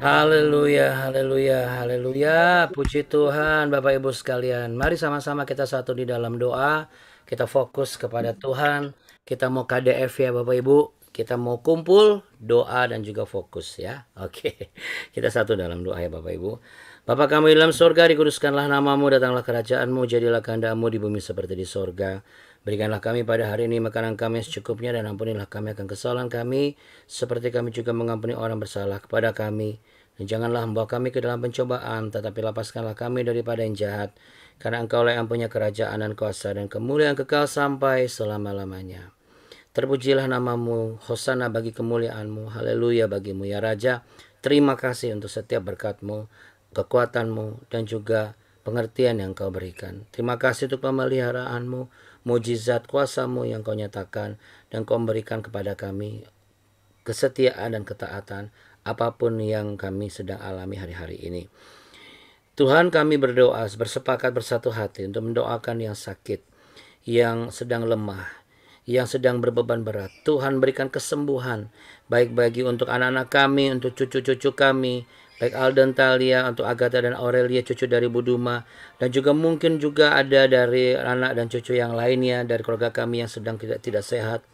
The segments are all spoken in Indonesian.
Haleluya, haleluya, haleluya. Puji Tuhan, Bapak Ibu sekalian. Mari sama-sama kita satu di dalam doa. Kita fokus kepada Tuhan. Kita mau KDF ya Bapak Ibu. Kita mau kumpul, doa dan juga fokus ya. Oke. Kita satu dalam doa ya Bapak Ibu. Bapa kami di dalam sorga, dikuduskanlah namamu, datanglah kerajaanmu, jadilah kehendakmu di bumi seperti di sorga. Berikanlah kami pada hari ini makanan kami secukupnya, dan ampunilah kami akan kesalahan kami, seperti kami juga mengampuni orang bersalah kepada kami. Dan janganlah membawa kami ke dalam pencobaan, tetapi lepaskanlah kami daripada yang jahat. Karena Engkaulah yang punya kerajaan dan kuasa dan kemuliaan kekal sampai selama-lamanya. Terpujilah namamu, hosana bagi kemuliaanmu, haleluya bagimu ya Raja. Terima kasih untuk setiap berkat-Mu, kekuatan-Mu, dan juga pengertian yang Kau berikan. Terima kasih untuk pemeliharaanmu, mujizat kuasa-Mu yang Kau nyatakan, dan Kau berikan kepada kami kesetiaan dan ketaatan apapun yang kami sedang alami hari-hari ini. Tuhan, kami berdoa, bersepakat bersatu hati untuk mendoakan yang sakit, yang sedang lemah, yang sedang berbeban berat. Tuhan, berikan kesembuhan, baik bagi untuk anak-anak kami, untuk cucu-cucu kami, baik Alden, Talia, untuk Agatha dan Aurelia, cucu dari Buduma, dan juga mungkin juga ada dari anak dan cucu yang lainnya dari keluarga kami yang sedang tidak sehat.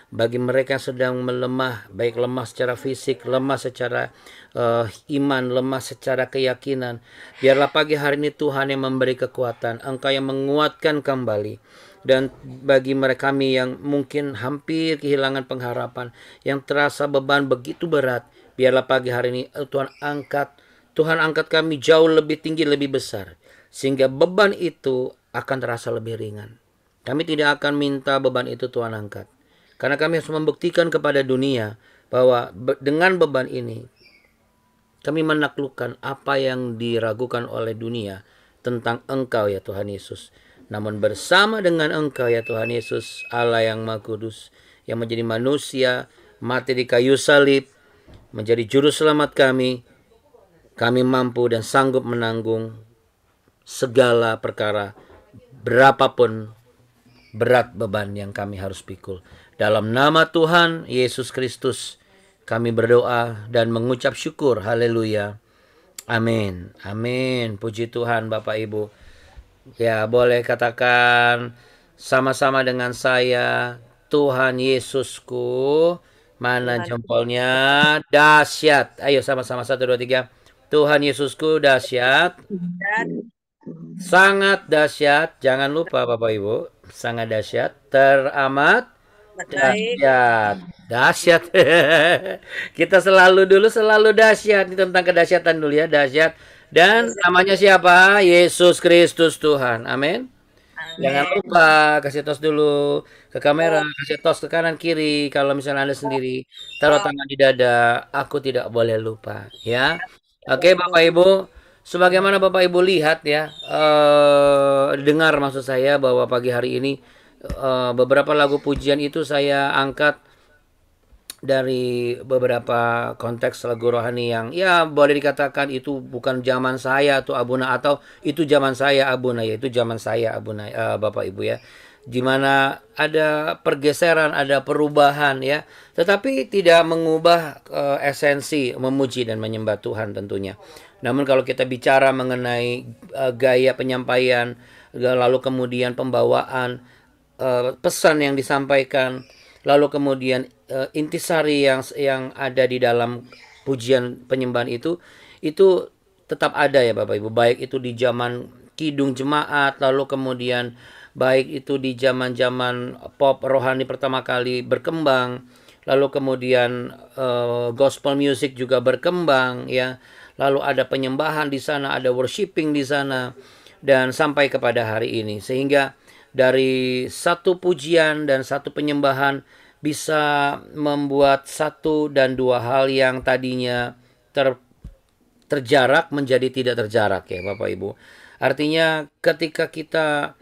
Bagi mereka yang sedang melemah, baik lemah secara fisik, lemah secara iman, lemah secara keyakinan, biarlah pagi hari ini Tuhan yang memberi kekuatan, Engkau yang menguatkan kembali. Dan bagi mereka kami yang mungkin hampir kehilangan pengharapan, yang terasa beban begitu berat, biarlah pagi hari ini Tuhan angkat kami jauh lebih tinggi, lebih besar, sehingga beban itu akan terasa lebih ringan. Kami tidak akan minta beban itu Tuhan angkat, karena kami harus membuktikan kepada dunia bahwa dengan beban ini kami menaklukkan apa yang diragukan oleh dunia tentang Engkau ya Tuhan Yesus. Namun bersama dengan Engkau ya Tuhan Yesus, Allah yang Maha Kudus, yang menjadi manusia, mati di kayu salib, menjadi juru selamat kami mampu dan sanggup menanggung segala perkara, berapapun berat beban yang kami harus pikul. Dalam nama Tuhan Yesus Kristus kami berdoa dan mengucap syukur. Haleluya. Amin. Amin. Puji Tuhan Bapak Ibu. Ya, boleh katakan sama-sama dengan saya, Tuhan Yesusku. Mana jempolnya? Dahsyat. Ayo sama-sama, 1, 2, 3. Tuhan Yesusku dahsyat. Sangat dahsyat. Jangan lupa Bapak Ibu, sangat dahsyat, teramat dahsyat. Dahsyat. Kita selalu dahsyat. Ini tentang kedahsyatan dulu ya, dahsyat. Dan namanya siapa? Yesus Kristus Tuhan. Amin. Jangan lupa kasih tos dulu ke kamera, kasih tos ke kanan kiri. Kalau misalnya Anda sendiri, taruh tangan di dada. Aku tidak boleh lupa, ya. Oke, Bapak Ibu, sebagaimana Bapak Ibu lihat ya, dengar maksud saya bahwa pagi hari ini beberapa lagu pujian itu saya angkat dari beberapa konteks lagu rohani yang ya boleh dikatakan itu bukan zaman saya atau Abuna, atau itu zaman saya Abuna, ya itu zaman saya Abuna, Bapak Ibu ya, dimana ada pergeseran, ada perubahan ya, tetapi tidak mengubah esensi memuji dan menyembah Tuhan tentunya. Namun kalau kita bicara mengenai gaya penyampaian, lalu kemudian pembawaan, pesan yang disampaikan, lalu kemudian intisari yang ada di dalam pujian penyembahan itu tetap ada ya Bapak Ibu, baik itu di zaman kidung jemaat, lalu kemudian baik itu di zaman-zaman pop rohani pertama kali berkembang, lalu kemudian gospel music juga berkembang ya, lalu ada penyembahan di sana, ada worshiping di sana, dan sampai kepada hari ini, sehingga dari satu pujian dan satu penyembahan bisa membuat satu dan dua hal yang tadinya terjarak menjadi tidak terjarak ya Bapak Ibu. Artinya ketika kita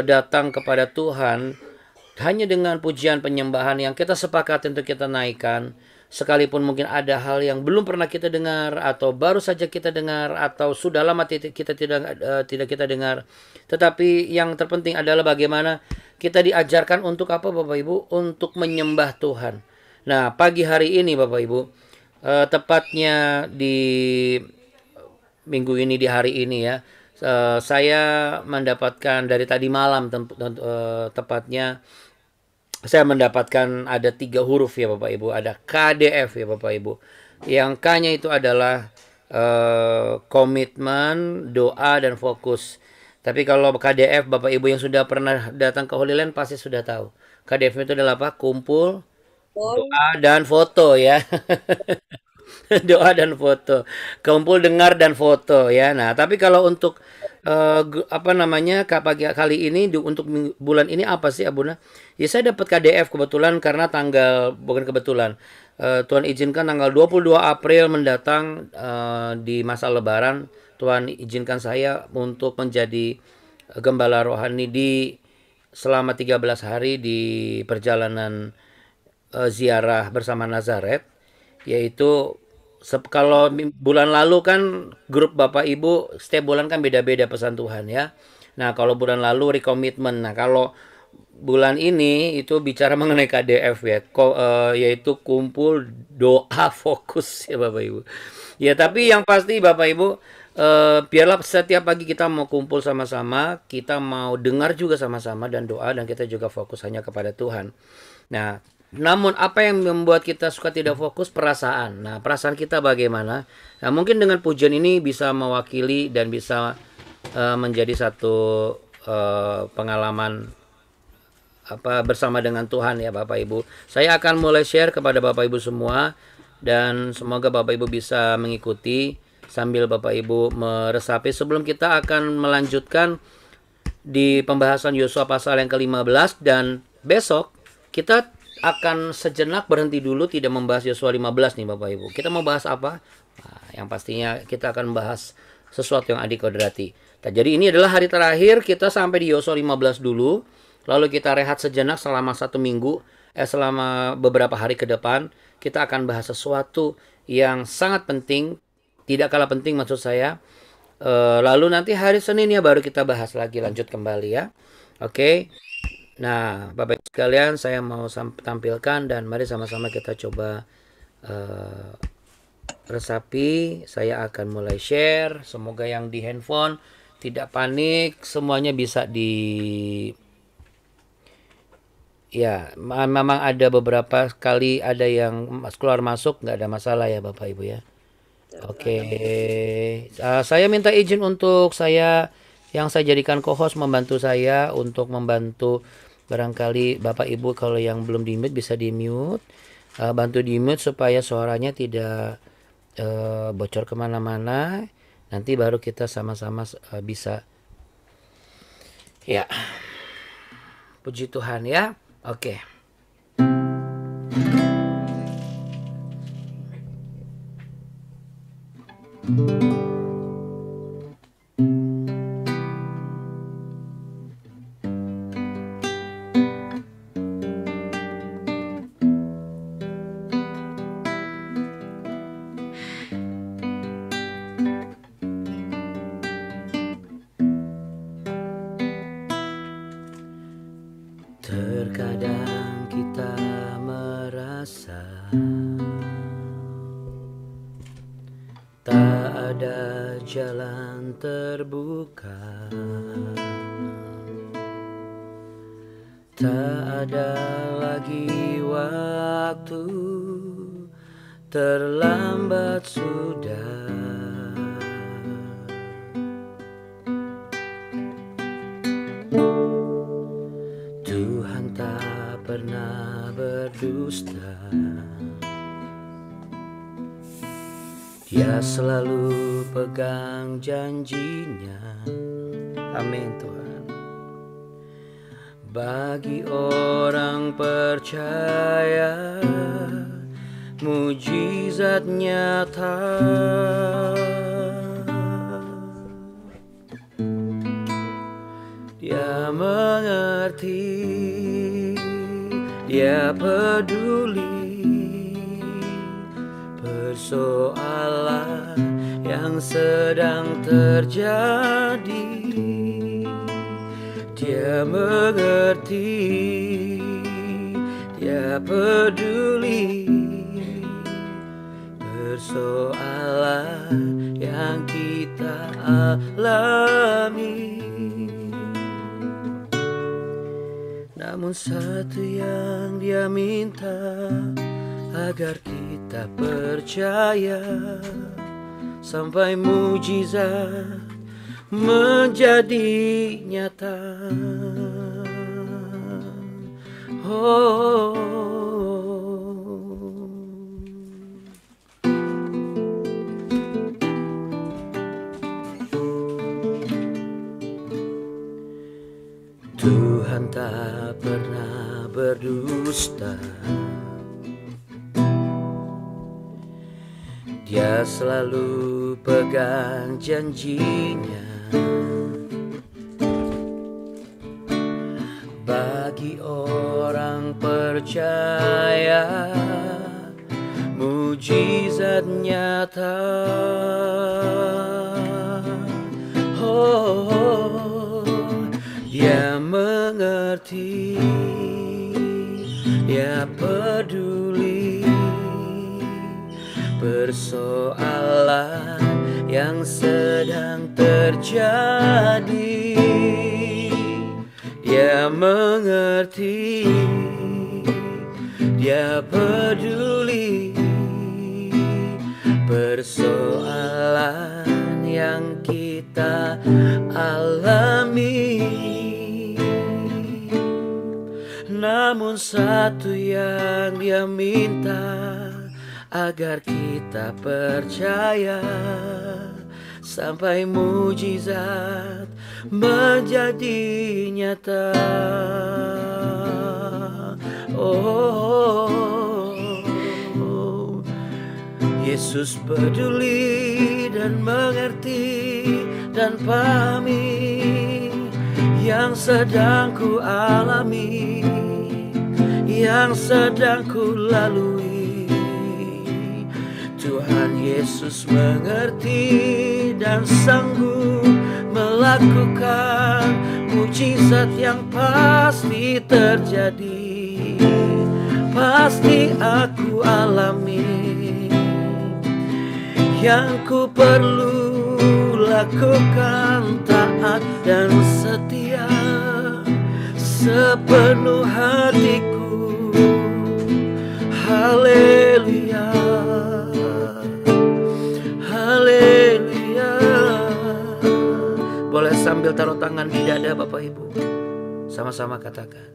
datang kepada Tuhan hanya dengan pujian penyembahan yang kita sepakat untuk kita naikkan, sekalipun mungkin ada hal yang belum pernah kita dengar, atau baru saja kita dengar, atau sudah lama kita tidak kita dengar, tetapi yang terpenting adalah bagaimana kita diajarkan untuk apa Bapak Ibu? Untuk menyembah Tuhan. Nah, pagi hari ini Bapak Ibu, tepatnya di minggu ini, di hari ini ya, saya mendapatkan dari tadi malam, tepatnya saya mendapatkan ada 3 huruf ya Bapak Ibu, ada KDF ya Bapak Ibu. Yang K-nya itu adalah komitmen, doa, dan fokus. Tapi kalau KDF, Bapak Ibu yang sudah pernah datang ke Holy Land pasti sudah tahu. KDF itu adalah apa? Kumpul, doa, dan foto ya. Doa dan foto. Kumpul, dengar, dan foto ya. Nah, tapi kalau untuk apa namanya, pagi kali ini untuk bulan ini apa sih Abuna? Ya saya dapat KDF kebetulan karena tanggal, bukan kebetulan. Tuhan izinkan tanggal 22 April mendatang, di masa Lebaran, Tuhan izinkan saya untuk menjadi gembala rohani di selama 13 hari di perjalanan ziarah bersama Nazaret, yaitu kalau bulan lalu kan grup Bapak Ibu setiap bulan kan beda-beda pesan Tuhan ya. Nah, kalau bulan lalu rekomitmen. Nah, kalau bulan ini itu bicara mengenai KDF ya, yaitu kumpul, doa, fokus ya Bapak Ibu. Ya, tapi yang pasti Bapak Ibu, biarlah setiap pagi kita mau kumpul sama-sama, kita mau dengar juga sama-sama dan doa, dan kita juga fokus hanya kepada Tuhan. Nah, namun apa yang membuat kita suka tidak fokus? Perasaan. Nah, perasaan kita bagaimana? Nah, mungkin dengan pujian ini bisa mewakili dan bisa menjadi satu pengalaman apa bersama dengan Tuhan ya Bapak Ibu. Saya akan mulai share kepada Bapak Ibu semua, dan semoga Bapak Ibu bisa mengikuti sambil Bapak Ibu meresapi sebelum kita akan melanjutkan di pembahasan Yosua pasal yang ke-15, dan besok kita akan sejenak berhenti dulu, tidak membahas Yosua 15 nih Bapak Ibu. Kita mau bahas apa? Nah, yang pastinya kita akan bahas sesuatu yang adik kodrati. Nah, jadi ini adalah hari terakhir kita sampai di Yosua 15 dulu. Lalu kita rehat sejenak selama 1 minggu, selama beberapa hari ke depan. Kita akan bahas sesuatu yang sangat penting, tidak kalah penting maksud saya. Lalu nanti hari Senin ya baru kita bahas lagi, lanjut kembali ya. Oke. Nah, Bapak Ibu sekalian, saya mau tampilkan, dan mari sama-sama kita coba resapi. Saya akan mulai share. Semoga yang di handphone tidak panik, semuanya bisa ya, memang ada beberapa kali ada yang keluar masuk, nggak ada masalah ya Bapak Ibu ya. Oke, saya minta izin untuk yang saya jadikan co-host membantu saya untuk membantu barangkali Bapak Ibu kalau yang belum di mute bisa di mute, bantu di mute supaya suaranya tidak bocor kemana-mana. Nanti baru kita sama-sama bisa ya. Puji Tuhan ya. Oke. Terkadang kita merasa tak ada jalan terbuka, tak ada lagi waktu, terlambat sudah. Tuhan tak pernah berdusta, Dia selalu pegang janjinya. Amin Tuhan. Bagi orang percaya, mujizat nyata. Dia mengerti, Dia peduli persoalan yang sedang terjadi. Dia mengerti, Dia peduli persoalan yang kita alami. Namun satu yang Dia minta, agar kita percaya sampai mujizat menjadi nyata. Tuhan tak pernah berdusta. Dia selalu pegang janjinya. Bagi orang percaya, mujizat nyata. Dia mengerti, Dia peduli persoalan yang sedang terjadi. Dia mengerti, Dia peduli persoalan yang kita alami. Namun satu yang Dia minta, agar kita percaya sampai mujizat menjadi nyata. Yesus peduli dan mengerti dan pahami yang sedang ku alami, yang sedang ku lalui. Tuhan Yesus mengerti dan sanggup melakukan mujizat yang pasti terjadi, pasti aku alami. Yang ku perlu lakukan taat dan setia sepenuh hatiku. Haleluya, haleluya. Boleh sambil taruh tangan di dada Bapak Ibu, sama-sama katakan,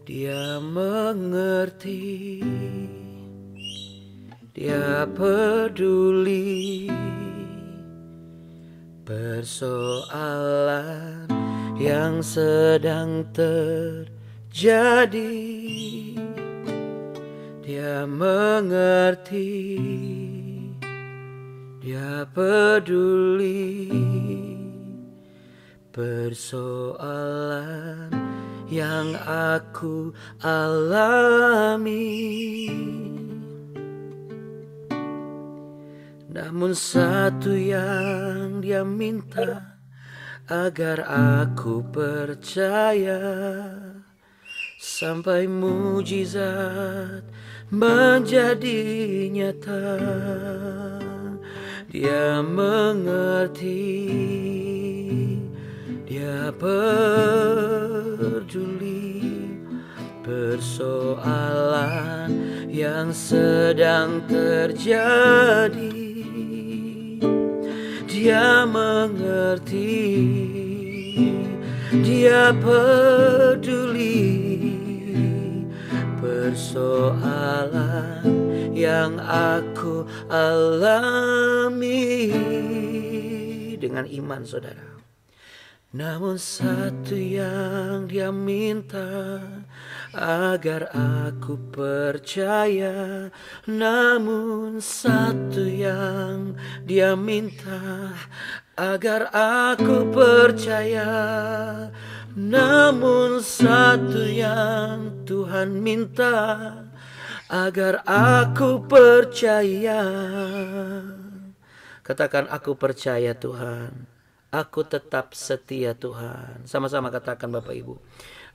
Dia mengerti, Dia peduli persoalan yang sedang terjadi. Dia mengerti, Dia peduli persoalan yang aku alami. Namun satu yang Dia minta, agar aku percaya sampai mujizat menjadi nyata. Dia mengerti, Dia peduli persoalan yang sedang terjadi. Dia mengerti, Dia peduli persoalan yang aku alami. Dengan iman saudara. Namun satu yang Dia minta, agar aku percaya. Namun satu yang Dia minta, agar aku percaya. Namun satu yang Tuhan minta, agar aku percaya. Katakan, aku percaya Tuhan. Aku tetap setia Tuhan. Sama-sama katakan Bapak Ibu.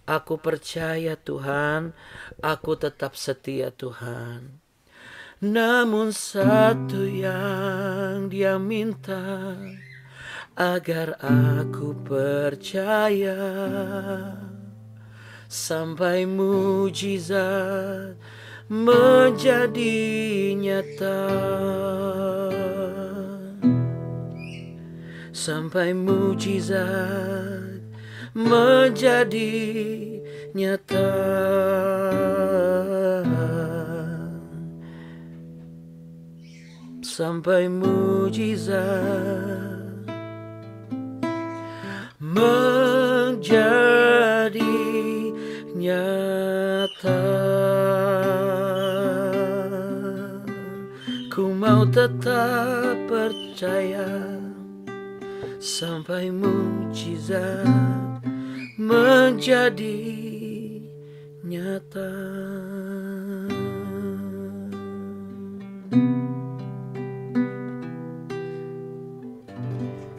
Aku percaya Tuhan, aku tetap setia Tuhan. Namun satu yang Dia minta, agar aku percaya sampai mujizat menjadi nyata. Sampai mujizat menjadi nyata. Sampai mujizat menjadi nyata. Ku mau tetap percaya sampai mujizat menjadi nyata.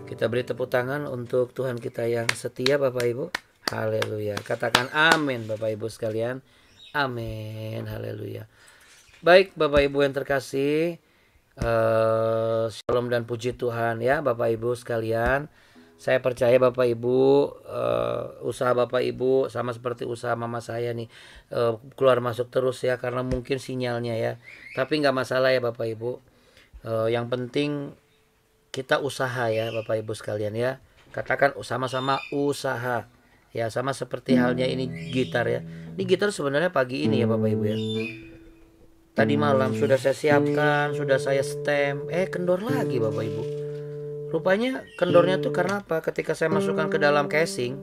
Kita beri tepuk tangan untuk Tuhan kita yang setia, Bapak Ibu. Haleluya. Katakan amin, Bapak Ibu sekalian. Amin. Haleluya. Baik, Bapak Ibu yang terkasih, shalom dan puji Tuhan ya Bapak Ibu sekalian. Saya percaya Bapak Ibu, usaha Bapak Ibu sama seperti usaha mama saya nih, keluar masuk terus ya, karena mungkin sinyalnya ya. Tapi nggak masalah ya Bapak Ibu. Yang penting kita usaha ya Bapak Ibu sekalian ya. Katakan sama-sama usaha. Ya sama seperti halnya ini gitar ya. Ini gitar sebenarnya pagi ini ya Bapak Ibu ya. Tadi malam sudah saya siapkan, sudah saya stem, kendor lagi Bapak Ibu. Rupanya kendornya tuh karena apa? Ketika saya masukkan ke dalam casing.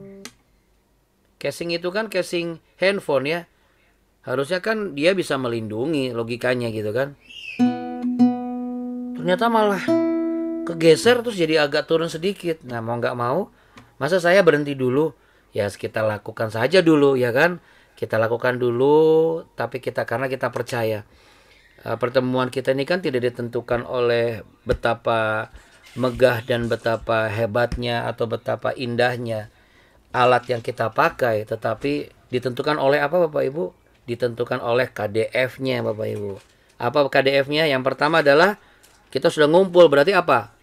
Casing itu kan casing handphone ya. Harusnya kan dia bisa melindungi, logikanya gitu kan. Ternyata malah kegeser terus jadi agak turun sedikit. Nah mau nggak mau, masa saya berhenti dulu? Ya kita lakukan saja dulu ya kan. Kita lakukan dulu, tapi karena kita percaya. Pertemuan kita ini kan tidak ditentukan oleh betapa megah dan betapa hebatnya atau betapa indahnya alat yang kita pakai, tetapi ditentukan oleh apa Bapak Ibu? Ditentukan oleh KDF-nya Bapak Ibu. Apa KDF-nya? Yang pertama adalah kita sudah ngumpul, berarti apa?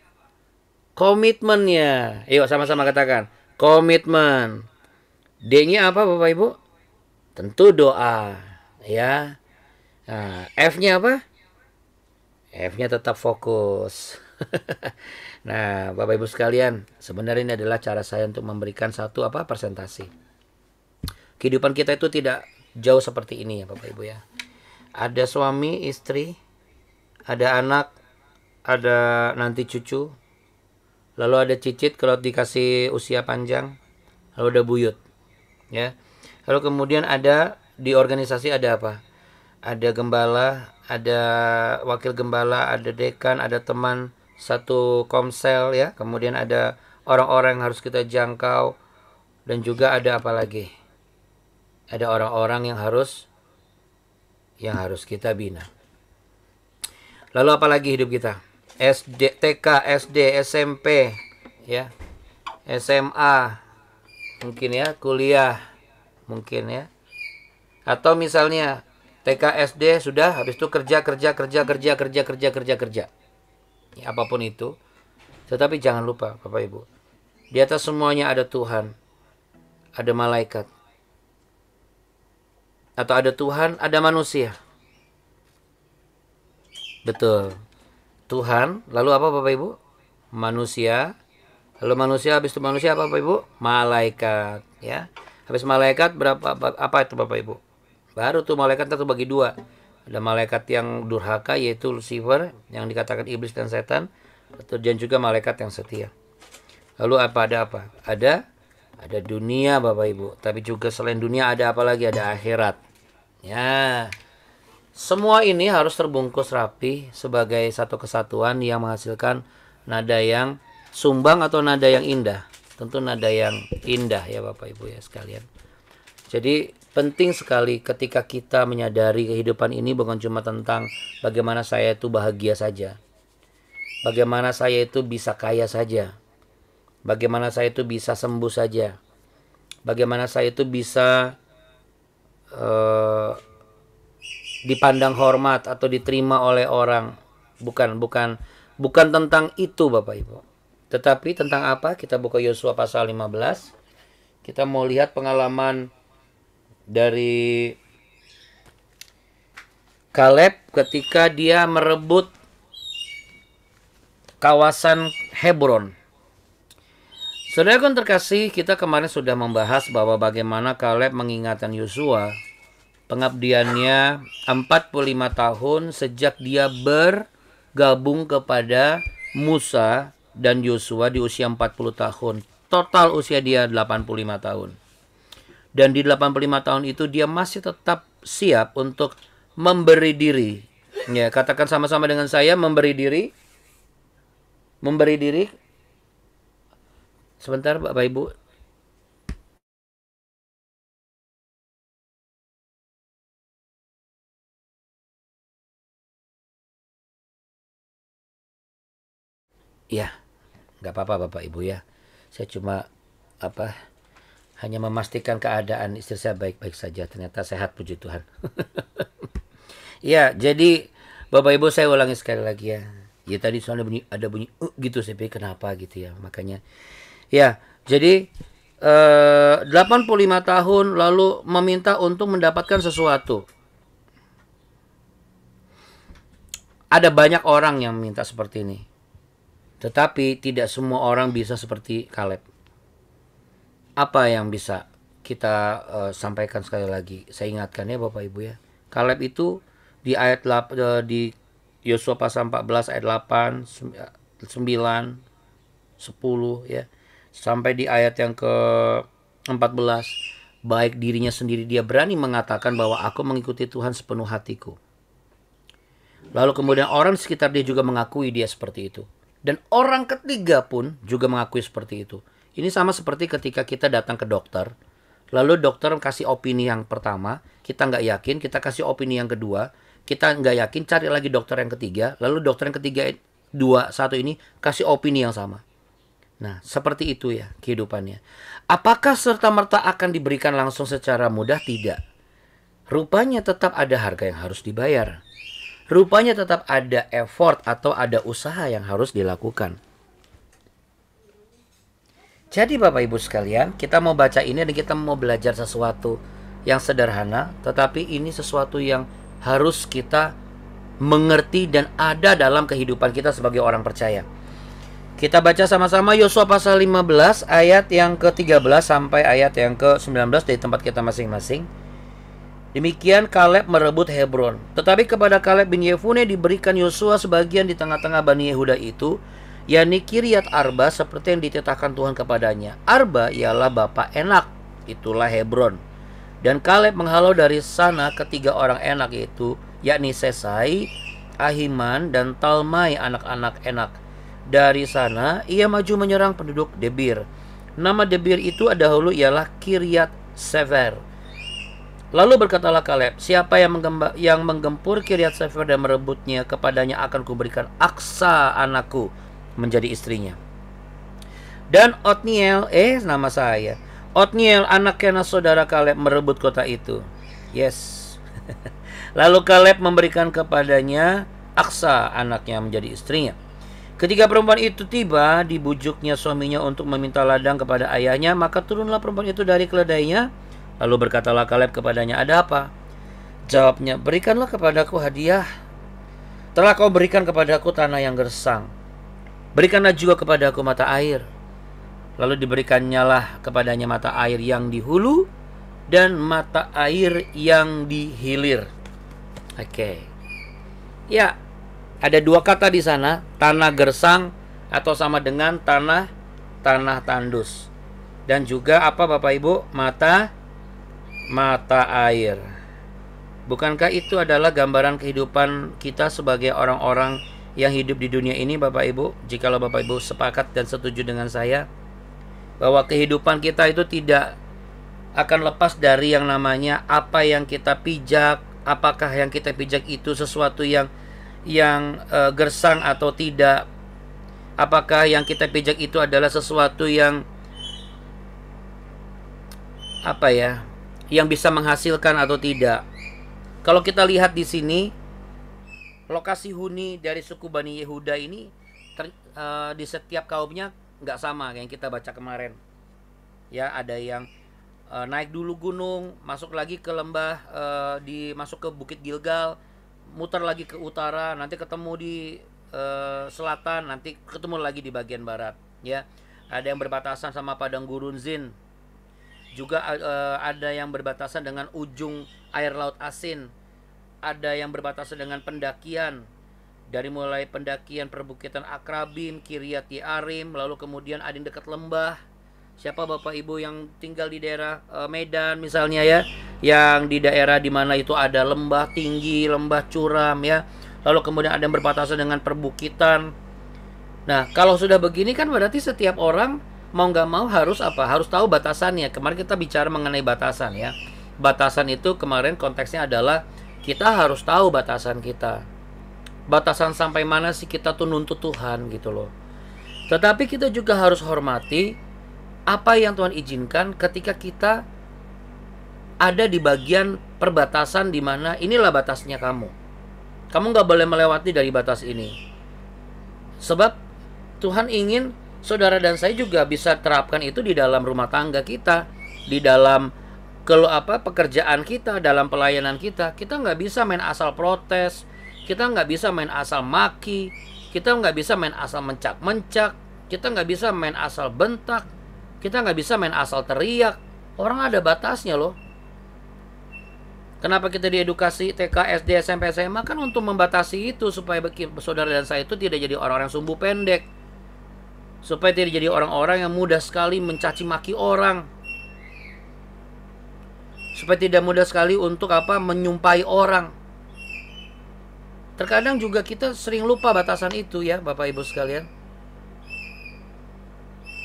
Komitmennya. Yuk sama-sama katakan, komitmen. D-nya apa Bapak Ibu? Tentu doa, ya. Nah, F-nya apa? F-nya tetap fokus. Nah, Bapak Ibu sekalian, sebenarnya ini adalah cara saya untuk memberikan satu presentasi. Kehidupan kita itu tidak jauh seperti ini ya Bapak Ibu ya. Ada suami, istri, ada anak, ada nanti cucu, lalu ada cicit kalau dikasih usia panjang, lalu ada buyut, ya. Lalu kemudian ada di organisasi ada apa? Ada gembala, ada wakil gembala, ada dekan, ada teman satu komsel ya. Kemudian ada orang-orang yang harus kita jangkau, dan juga ada apa lagi? Ada orang-orang yang harus kita bina. Lalu apa lagi hidup kita? SD, TK, SD, SMP, ya, SMA, mungkin ya, kuliah, mungkin ya. Atau misalnya TK, SD sudah, habis itu kerja. Ya, apapun itu. Tetapi jangan lupa Bapak Ibu, di atas semuanya ada Tuhan, ada malaikat. Atau ada Tuhan, ada manusia. Betul. Tuhan, lalu apa Bapak Ibu? Manusia. Lalu manusia, habis itu manusia apa Bapak Ibu? Malaikat, ya. Habis malaikat apa itu Bapak Ibu? Baru tuh malaikat itu bagi dua. Ada malaikat yang durhaka yaitu Lucifer, yang dikatakan iblis dan setan, dan juga malaikat yang setia. Lalu ada apa? Ada dunia Bapak Ibu, tapi juga selain dunia ada apa lagi? Ada akhirat. Ya. Semua ini harus terbungkus rapi sebagai satu kesatuan yang menghasilkan nada yang sumbang atau nada yang indah. Tentu nada yang indah ya Bapak Ibu ya sekalian. Jadi penting sekali ketika kita menyadari kehidupan ini bukan cuma tentang bagaimana saya itu bahagia saja. Bagaimana saya itu bisa kaya saja. Bagaimana saya itu bisa sembuh saja. Bagaimana saya itu bisa dipandang hormat atau diterima oleh orang. Bukan tentang itu Bapak Ibu. Tetapi tentang apa? Kita buka Yosua pasal 15. Kita mau lihat pengalaman dari Kaleb ketika dia merebut kawasan Hebron. Saudara yang terkasih, kita kemarin sudah membahas bahwa bagaimana Kaleb mengingatkan Yosua pengabdiannya 45 tahun sejak dia bergabung kepada Musa dan Yosua di usia 40 tahun. Total usia dia 85 tahun. Dan di 85 tahun itu dia masih tetap siap untuk memberi diri. Ya, katakan sama-sama dengan saya, memberi diri. Memberi diri. Sebentar Bapak Ibu. Ya, nggak apa-apa Bapak Ibu ya. Saya cuma hanya memastikan keadaan istri saya baik-baik saja. Ternyata sehat, puji Tuhan. Ya, jadi Bapak Ibu saya ulangi sekali lagi ya. Ya tadi soalnya ada bunyi gitu, saya pikir kenapa gitu ya. Makanya ya, jadi 85 tahun lalu meminta untuk mendapatkan sesuatu. Ada banyak orang yang minta seperti ini. Tetapi tidak semua orang bisa seperti Kaleb. Apa yang bisa kita sampaikan sekali lagi? Saya ingatkan ya Bapak Ibu ya. Kaleb itu di ayat di Yosua pasal 14 ayat 8, 9, 10 ya. Sampai di ayat yang ke-14, baik dirinya sendiri dia berani mengatakan bahwa aku mengikuti Tuhan sepenuh hatiku. Lalu kemudian orang di sekitar dia juga mengakui dia seperti itu. Dan orang ketiga pun juga mengakui seperti itu. Ini sama seperti ketika kita datang ke dokter. Lalu dokter kasih opini yang pertama, kita nggak yakin, kita kasih opini yang kedua. Kita nggak yakin, cari lagi dokter yang ketiga. Lalu dokter yang ketiga, satu ini kasih opini yang sama. Nah, seperti itu ya kehidupannya. Apakah serta-merta akan diberikan langsung secara mudah? Tidak. Rupanya tetap ada harga yang harus dibayar. Rupanya tetap ada effort atau ada usaha yang harus dilakukan. Jadi Bapak Ibu sekalian, kita mau baca ini dan kita mau belajar sesuatu yang sederhana. Tetapi ini sesuatu yang harus kita mengerti dan ada dalam kehidupan kita sebagai orang percaya. Kita baca sama-sama Yosua pasal 15 ayat yang ke-13 sampai ayat yang ke-19 dari tempat kita masing-masing. Demikian Kaleb merebut Hebron. Tetapi kepada Kaleb bin Yefune diberikan Yosua sebagian di tengah-tengah Bani Yehuda itu, yakni Kiryat Arba seperti yang ditetapkan Tuhan kepadanya. Arba ialah bapa Enak, itulah Hebron. Dan Kaleb menghalau dari sana ketiga orang Enak yaitu, yakni Sesai, Ahiman, dan Talmai anak-anak Enak. Dari sana ia maju menyerang penduduk Debir. Nama Debir itu dahulu ialah Kiryat Sefer. Lalu berkatalah Kaleb, siapa yang menggempur Kiryat Sefer dan merebutnya, kepadanya akan kuberikan Aksa anakku menjadi istrinya. Dan Otniel, nama saya, Otniel anak Kenas saudara Kaleb merebut kota itu. Yes. Lalu Kaleb memberikan kepadanya Aksa anaknya menjadi istrinya. Ketika perempuan itu tiba, dibujuknya suaminya untuk meminta ladang kepada ayahnya, maka turunlah perempuan itu dari keledainya. Lalu berkatalah Kaleb kepadanya, ada apa? Jawabnya, berikanlah kepadaku hadiah. Telah kau berikan kepadaku tanah yang gersang. Berikanlah juga kepadaku mata air. Lalu diberikannya lah kepadanya mata air yang di hulu dan mata air yang di hilir. Oke. Ya, ada dua kata di sana, tanah gersang atau sama dengan tanah tandus. Dan juga apa Bapak Ibu? Mata air. Bukankah itu adalah gambaran kehidupan kita sebagai orang-orang yang hidup di dunia ini Bapak Ibu? Jikalau Bapak Ibu sepakat dan setuju dengan saya bahwa kehidupan kita itu tidak akan lepas dari yang namanya apa yang kita pijak. Apakah yang kita pijak itu sesuatu yang gersang atau tidak? Apakah yang kita pijak itu adalah sesuatu yang yang bisa menghasilkan atau tidak? Kalau kita lihat di sini, lokasi huni dari suku Bani Yehuda ini di setiap kaumnya nggak sama yang kita baca kemarin. Ya, ada yang naik dulu gunung, masuk lagi ke lembah, masuk ke Bukit Gilgal, muter lagi ke utara, nanti ketemu di selatan, nanti ketemu lagi di bagian barat. Ya, ada yang berbatasan sama padang gurun Zin. Juga ada yang berbatasan dengan ujung air laut asin. Ada yang berbatasan dengan pendakian. Dari mulai pendakian perbukitan Akrabim, Kiryat Yearim, lalu kemudian ada yang dekat lembah. Siapa Bapak Ibu yang tinggal di daerah Medan misalnya ya, yang di daerah dimana itu ada lembah tinggi, lembah curam ya. Lalu kemudian ada yang berbatasan dengan perbukitan. Nah, kalau sudah begini kan berarti setiap orang mau nggak mau harus apa? Harus tahu batasannya. Kemarin kita bicara mengenai batasan ya. Batasan itu kemarin konteksnya adalah kita harus tahu batasan kita. Batasan sampai mana sih kita tuh nuntut Tuhan gitu loh. Tetapi kita juga harus hormati apa yang Tuhan izinkan ketika kita ada di bagian perbatasan di mana inilah batasnya kamu. Kamu nggak boleh melewati dari batas ini. Sebab Tuhan ingin saudara dan saya juga bisa terapkan itu di dalam rumah tangga kita, di dalam pekerjaan kita, dalam pelayanan kita. Kita nggak bisa main asal protes, kita nggak bisa main asal maki, kita nggak bisa main asal mencak-mencak, kita nggak bisa main asal bentak, kita nggak bisa main asal teriak. Orang ada batasnya loh. Kenapa kita diedukasi TK, SD, SMP, SMA? Kan untuk membatasi itu, supaya saudara dan saya itu tidak jadi orang-orang sumbu pendek, supaya tidak jadi orang-orang yang mudah sekali mencaci maki orang, supaya tidak mudah sekali untuk menyumpahi orang. Terkadang juga kita sering lupa batasan itu ya Bapak Ibu sekalian.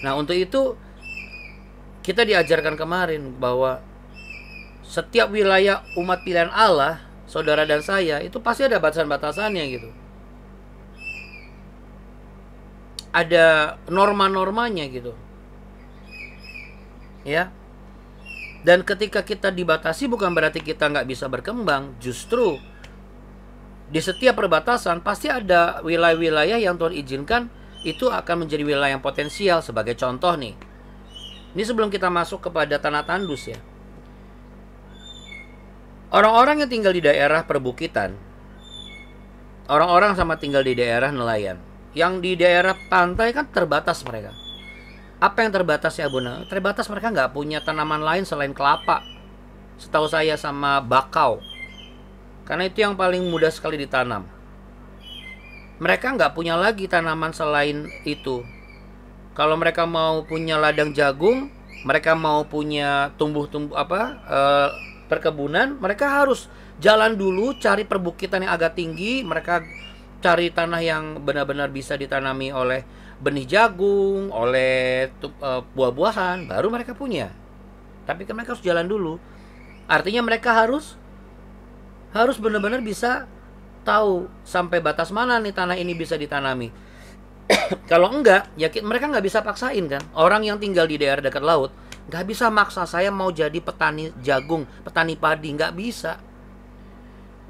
Nah, untuk itu kita diajarkan kemarin bahwa setiap wilayah umat pilihan Allah, saudara dan saya, itu pasti ada batasan-batasannya gitu. Ada norma-normanya gitu. Ya. Dan ketika kita dibatasi bukan berarti kita nggak bisa berkembang. Justru di setiap perbatasan pasti ada wilayah-wilayah yang Tuhan izinkan itu akan menjadi wilayah yang potensial. Sebagai contoh nih, ini sebelum kita masuk kepada tanah tandus ya, orang-orang yang tinggal di daerah perbukitan, orang-orang sama tinggal di daerah nelayan, yang di daerah pantai kan terbatas mereka. Apa yang terbatas ya Bunda? Terbatas mereka nggak punya tanaman lain selain kelapa, setahu saya, sama bakau. Karena itu yang paling mudah sekali ditanam. Mereka nggak punya lagi tanaman selain itu. Kalau mereka mau punya ladang jagung, mereka mau punya perkebunan, mereka harus jalan dulu cari perbukitan yang agak tinggi. Mereka cari tanah yang benar-benar bisa ditanami oleh benih jagung, oleh buah-buahan, baru mereka punya. Tapi kan mereka harus jalan dulu. Artinya mereka harus benar-benar bisa tahu sampai batas mana nih tanah ini bisa ditanami. Kalau enggak, ya mereka nggak bisa paksain kan. Orang yang tinggal di daerah dekat laut nggak bisa maksa saya mau jadi petani jagung, petani padi, nggak bisa.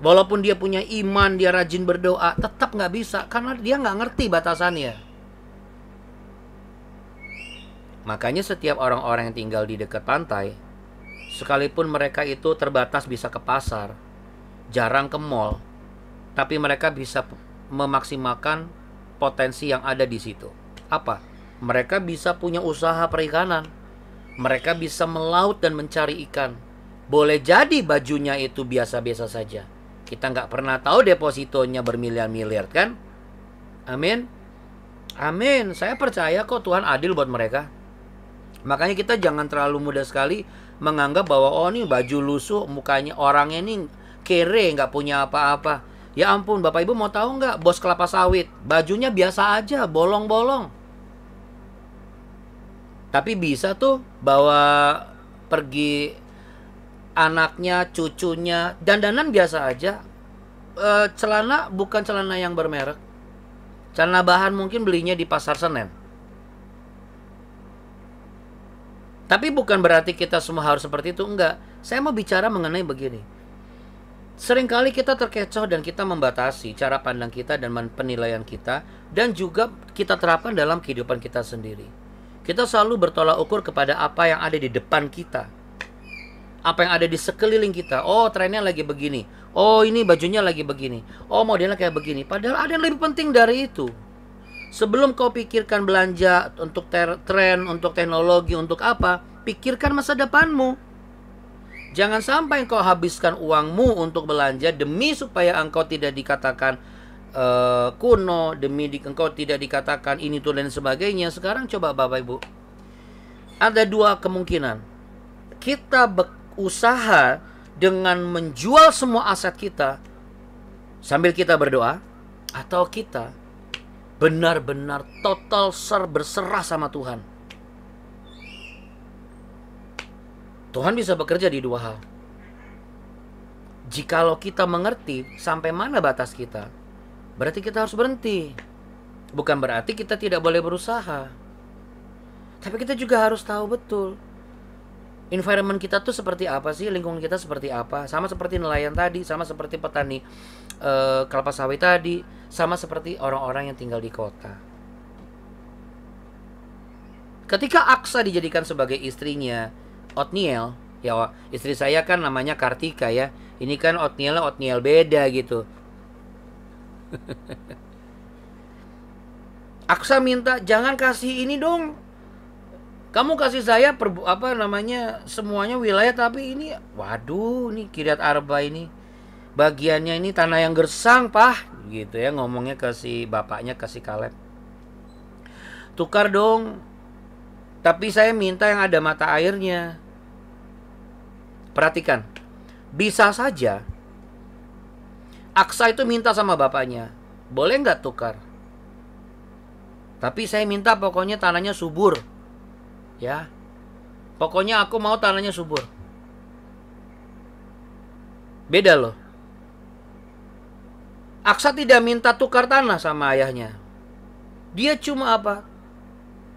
Walaupun dia punya iman, dia rajin berdoa, tetap nggak bisa karena dia nggak ngerti batasannya. Makanya setiap orang-orang yang tinggal di dekat pantai, sekalipun mereka itu terbatas bisa ke pasar, jarang ke mall, tapi mereka bisa memaksimalkan potensi yang ada di situ. Apa? Mereka bisa punya usaha perikanan. Mereka bisa melaut dan mencari ikan. Boleh jadi bajunya itu biasa-biasa saja. Kita nggak pernah tahu depositonya bermiliar-miliar kan? Amin. Amin. Saya percaya kok Tuhan adil buat mereka. Makanya kita jangan terlalu mudah sekali menganggap bahwa oh ini baju lusuh, mukanya orangnya ini kere, nggak punya apa-apa. Ya ampun, Bapak Ibu mau tahu nggak, bos kelapa sawit bajunya biasa aja, bolong-bolong, tapi bisa tuh bawa pergi anaknya, cucunya, dandanan biasa aja. Celana bukan celana yang bermerek, celana bahan mungkin belinya di pasar Senen. Tapi bukan berarti kita semua harus seperti itu, enggak. Saya mau bicara mengenai begini. Seringkali kita terkecoh dan kita membatasi cara pandang kita dan penilaian kita, dan juga kita terapkan dalam kehidupan kita sendiri. Kita selalu bertolak ukur kepada apa yang ada di depan kita, apa yang ada di sekeliling kita. Oh, trennya lagi begini. Oh, ini bajunya lagi begini. Oh, modelnya kayak begini. Padahal ada yang lebih penting dari itu. Sebelum kau pikirkan belanja untuk tren, untuk teknologi, untuk apa, pikirkan masa depanmu. Jangan sampai engkau habiskan uangmu untuk belanja demi supaya engkau tidak dikatakan kuno, demi engkau tidak dikatakan ini tuh dan sebagainya. Sekarang coba Bapak Ibu, ada dua kemungkinan. Kita berusaha dengan menjual semua aset kita sambil kita berdoa, atau kita benar-benar total berserah sama Tuhan. Tuhan bisa bekerja di dua hal. Jikalau kita mengerti sampai mana batas kita, berarti kita harus berhenti. Bukan berarti kita tidak boleh berusaha. Tapi kita juga harus tahu betul environment kita tuh seperti apa sih, lingkungan kita seperti apa. Sama seperti nelayan tadi, sama seperti petani kelapa sawit tadi, sama seperti orang-orang yang tinggal di kota. Ketika Aksa dijadikan sebagai istrinya Otniel, ya istri saya kan namanya Kartika ya. Ini kan Otniel beda gitu. Aksa minta, jangan kasih ini dong. Kamu kasih saya semuanya wilayah, tapi ini, waduh, ini Kiryat Arba ini bagiannya ini tanah yang gersang, Pak. Gitu ya ngomongnya ke si bapaknya, ke si Kaleb. Tukar dong. Tapi saya minta yang ada mata airnya. Perhatikan, bisa saja Aksa itu minta sama bapaknya, boleh nggak tukar? Tapi saya minta pokoknya tanahnya subur, ya. Pokoknya aku mau tanahnya subur. Beda loh. Aksa tidak minta tukar tanah sama ayahnya. Dia cuma apa?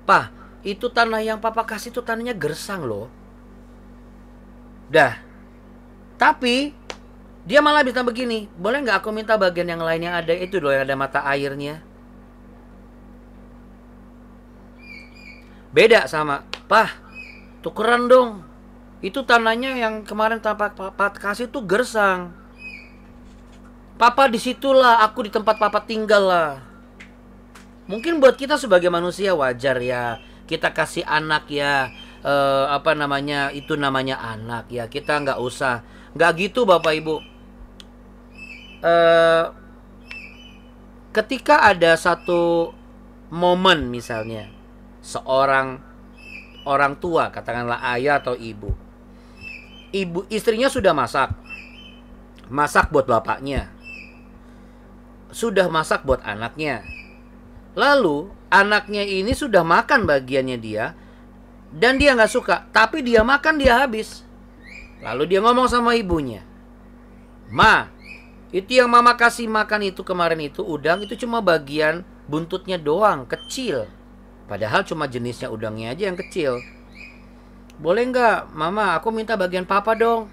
Pak, itu tanah yang papa kasih itu tanahnya gersang loh. Dah. Tapi dia malah bisa begini, boleh nggak aku minta bagian yang lain yang ada itu loh, yang ada mata airnya. Beda sama, Pak, tukeran dong. Itu tanahnya yang kemarin papa kasih tuh gersang. Papa disitulah, aku di tempat papa tinggal lah. Mungkin buat kita sebagai manusia wajar ya, kita kasih anak ya, itu namanya anak ya, kita nggak usah, nggak gitu Bapak Ibu. Ketika ada satu momen, misalnya seorang orang tua, katakanlah ayah atau ibu, istrinya sudah masak buat bapaknya, sudah masak buat anaknya, lalu anaknya ini sudah makan bagiannya dia, dan dia nggak suka, tapi dia makan, dia habis. Lalu dia ngomong sama ibunya, Ma, itu yang mama kasih makan itu kemarin itu udang, itu cuma bagian buntutnya doang, kecil. Padahal cuma jenisnya udangnya aja yang kecil. Boleh nggak, Mama, aku minta bagian papa dong.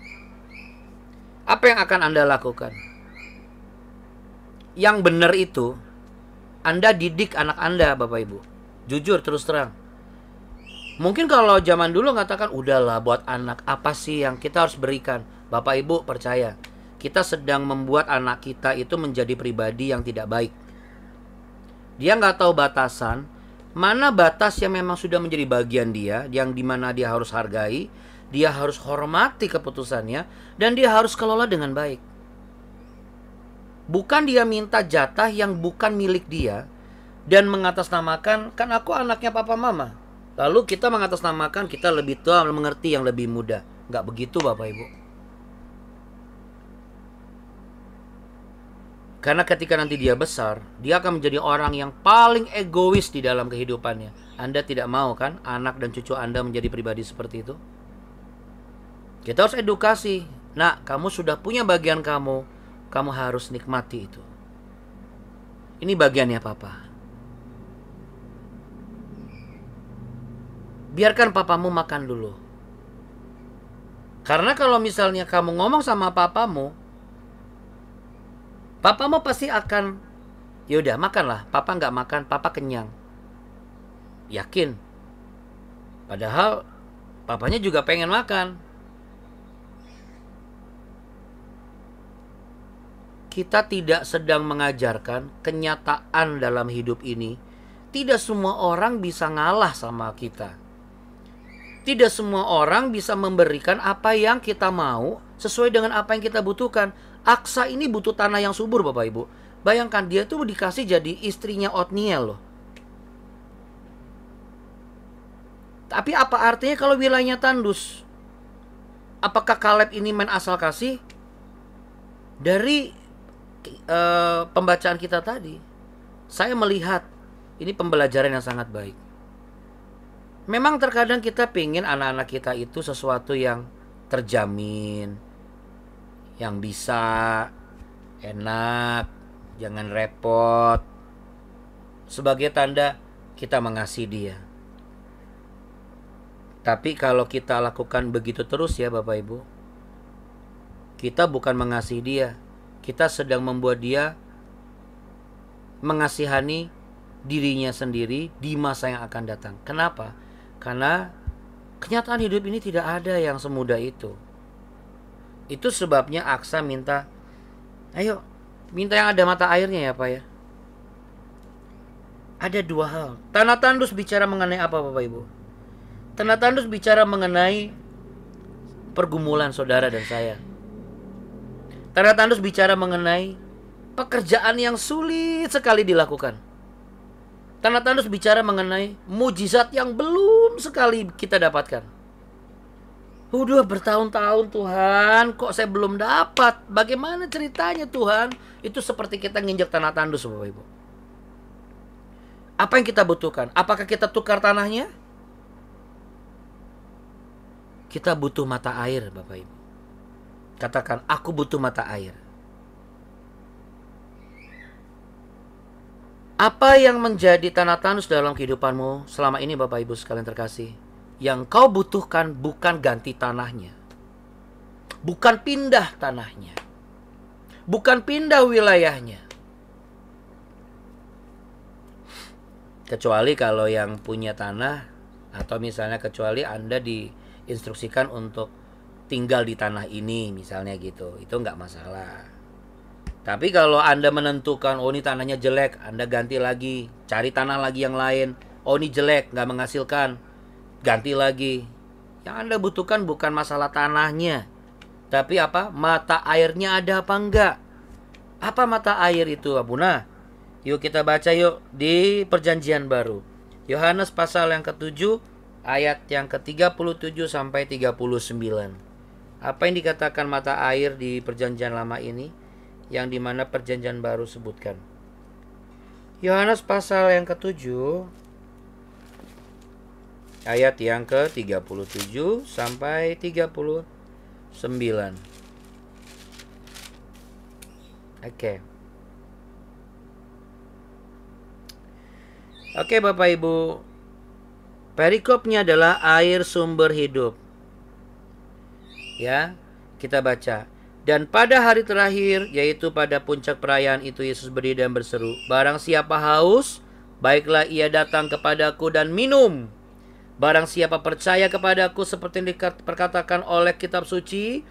Apa yang akan Anda lakukan? Yang benar itu, Anda didik anak Anda, Bapak Ibu. Jujur, terus terang. Mungkin kalau zaman dulu ngatakan, udahlah buat anak, apa sih yang kita harus berikan? Bapak Ibu percaya, kita sedang membuat anak kita itu menjadi pribadi yang tidak baik. Dia nggak tahu batasan, mana batas yang memang sudah menjadi bagian dia, yang dimana dia harus hargai, dia harus hormati keputusannya, dan dia harus kelola dengan baik. Bukan dia minta jatah yang bukan milik dia, dan mengatasnamakan, kan aku anaknya papa mama. Lalu kita mengatasnamakan kita lebih tua, mengerti yang lebih muda. Nggak begitu Bapak Ibu. Karena ketika nanti dia besar, dia akan menjadi orang yang paling egois di dalam kehidupannya. Anda tidak mau kan anak dan cucu Anda menjadi pribadi seperti itu? Kita harus edukasi. Nah, kamu sudah punya bagian kamu harus nikmati itu. Ini bagiannya papa. Biarkan papamu makan dulu. Karena kalau misalnya kamu ngomong sama papamu, Papa mau pasti akan, yaudah makanlah. Papa nggak makan, papa kenyang. Yakin. Padahal papanya juga pengen makan. Kita tidak sedang mengajarkan kenyataan dalam hidup ini. Tidak semua orang bisa ngalah sama kita. Tidak semua orang bisa memberikan apa yang kita mau sesuai dengan apa yang kita butuhkan. Aksa ini butuh tanah yang subur, Bapak Ibu. Bayangkan dia tuh dikasih jadi istrinya Otniel loh. Tapi apa artinya kalau wilayahnya tandus? Apakah Kaleb ini main asal kasih? Dari pembacaan kita tadi, saya melihat ini pembelajaran yang sangat baik. Memang terkadang kita pengen anak-anak kita itu sesuatu yang terjamin, yang bisa, enak, jangan repot, sebagai tanda kita mengasihi dia. Tapi kalau kita lakukan begitu terus ya Bapak Ibu, kita bukan mengasihi dia, kita sedang membuat dia mengasihani dirinya sendiri di masa yang akan datang. Kenapa? Karena kenyataan hidup ini tidak ada yang semudah itu. Itu sebabnya Aksa minta, ayo minta yang ada mata airnya ya Pak ya. Ada dua hal. Tanah tandus bicara mengenai apa Bapak Ibu? Tanah tandus bicara mengenai pergumulan saudara dan saya. Tanah tandus bicara mengenai pekerjaan yang sulit sekali dilakukan. Tanah tandus bicara mengenai mujizat yang belum sekali kita dapatkan. Udah bertahun-tahun Tuhan, kok saya belum dapat? Bagaimana ceritanya Tuhan? Itu seperti kita nginjak tanah tandus Bapak Ibu. Apa yang kita butuhkan? Apakah kita tukar tanahnya? Kita butuh mata air Bapak Ibu. Katakan, aku butuh mata air. Apa yang menjadi tanah tandus dalam kehidupanmu selama ini Bapak Ibu sekalian terkasih? Yang kau butuhkan bukan ganti tanahnya, bukan pindah tanahnya, bukan pindah wilayahnya. Kecuali kalau yang punya tanah, atau misalnya kecuali Anda diinstruksikan untuk tinggal di tanah ini misalnya gitu, itu nggak masalah. Tapi kalau Anda menentukan, oh ini tanahnya jelek, Anda ganti lagi, cari tanah lagi yang lain. Oh ini jelek, nggak menghasilkan, ganti lagi. Yang Anda butuhkan bukan masalah tanahnya, tapi apa? Mata airnya ada apa enggak? Apa mata air itu Abuna? Yuk kita baca yuk di Perjanjian Baru. Yohanes pasal yang ke-7 ayat yang ke-37 sampai 39. Apa yang dikatakan mata air di Perjanjian Lama ini, yang dimana Perjanjian Baru sebutkan? Yohanes pasal yang ke-7 ayat yang ke-37 sampai 39. Oke Bapak Ibu, perikopnya adalah air sumber hidup. Ya, kita baca. Dan pada hari terakhir, yaitu pada puncak perayaan itu, Yesus berdiri dan berseru, barang siapa haus, baiklah ia datang kepadaku dan minum. Barang siapa percaya kepadaku, seperti yang diperkatakan oleh kitab suci,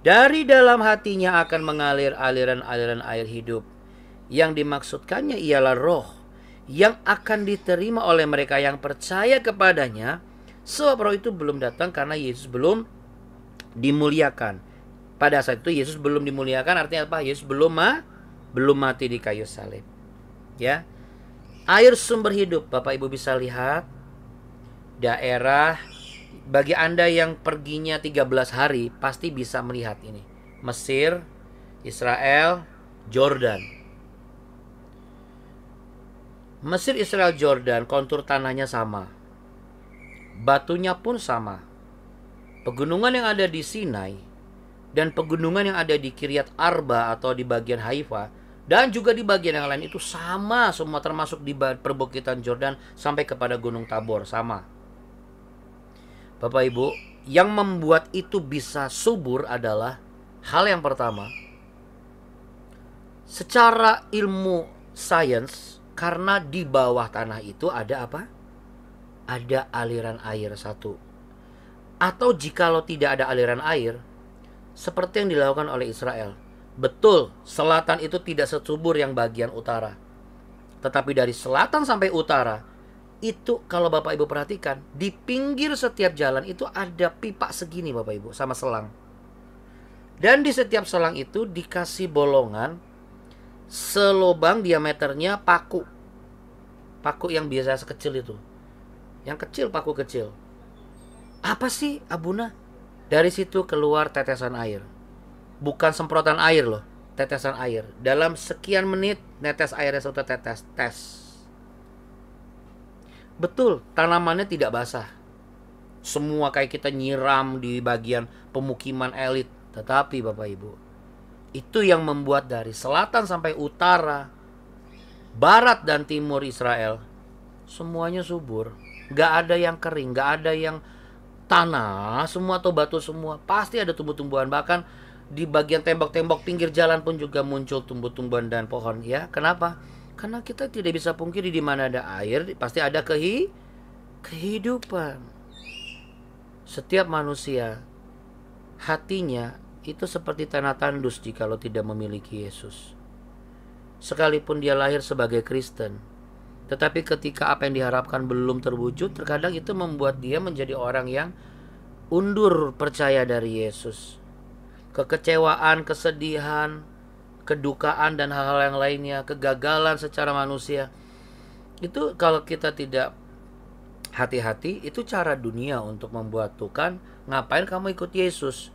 dari dalam hatinya akan mengalir aliran-aliran air hidup. Yang dimaksudkannya ialah roh yang akan diterima oleh mereka yang percaya kepadanya. Sebab roh itu belum datang karena Yesus belum dimuliakan. Pada saat itu Yesus belum dimuliakan, artinya apa? Yesus belum mati di kayu salib. Ya. Air sumber hidup, Bapak Ibu bisa lihat daerah, bagi Anda yang perginya 13 hari pasti bisa melihat ini. Mesir, Israel, Jordan. Mesir, Israel, Jordan, kontur tanahnya sama. Batunya pun sama. Pegunungan yang ada di Sinai dan pegunungan yang ada di Kiryat Arba atau di bagian Haifa dan juga di bagian yang lain itu sama semua, termasuk di perbukitan Jordan sampai kepada Gunung Tabor, sama. Bapak Ibu, yang membuat itu bisa subur adalah hal yang pertama, Secara ilmu sains, karena di bawah tanah itu ada apa? Ada aliran air satu. Atau jikalau tidak ada aliran air, seperti yang dilakukan oleh Israel. Betul, selatan itu tidak subur yang bagian utara. Tetapi dari selatan sampai utara, itu kalau Bapak Ibu perhatikan, di pinggir setiap jalan itu ada pipa segini Bapak Ibu, sama selang. Dan di setiap selang itu dikasih bolongan selubang diameternya paku. Paku yang biasa sekecil itu. Yang kecil, paku kecil. Apa sih Abuna? Dari situ keluar tetesan air. Bukan semprotan air loh, tetesan air. Dalam sekian menit netes airnya satu tetes. Tes. Betul, tanamannya tidak basah. Semua kayak kita nyiram di bagian pemukiman elit. Tetapi Bapak Ibu, itu yang membuat dari selatan sampai utara, barat dan timur Israel, semuanya subur. Gak ada yang kering, gak ada yang tanah semua atau batu semua. Pasti ada tumbuh-tumbuhan. Bahkan di bagian tembok-tembok pinggir jalan pun juga muncul tumbuh-tumbuhan dan pohon. Ya, kenapa? Karena kita tidak bisa pungkiri di mana ada air, pasti ada kehidupan. Setiap manusia, hatinya itu seperti tanah tandus jikalau tidak memiliki Yesus. Sekalipun dia lahir sebagai Kristen, tetapi ketika apa yang diharapkan belum terwujud, terkadang itu membuat dia menjadi orang yang undur percaya dari Yesus. Kekecewaan, kesedihan, kedukaan dan hal-hal yang lainnya, kegagalan secara manusia, itu kalau kita tidak hati-hati, itu cara dunia untuk membuat Tuhan, ngapain kamu ikut Yesus?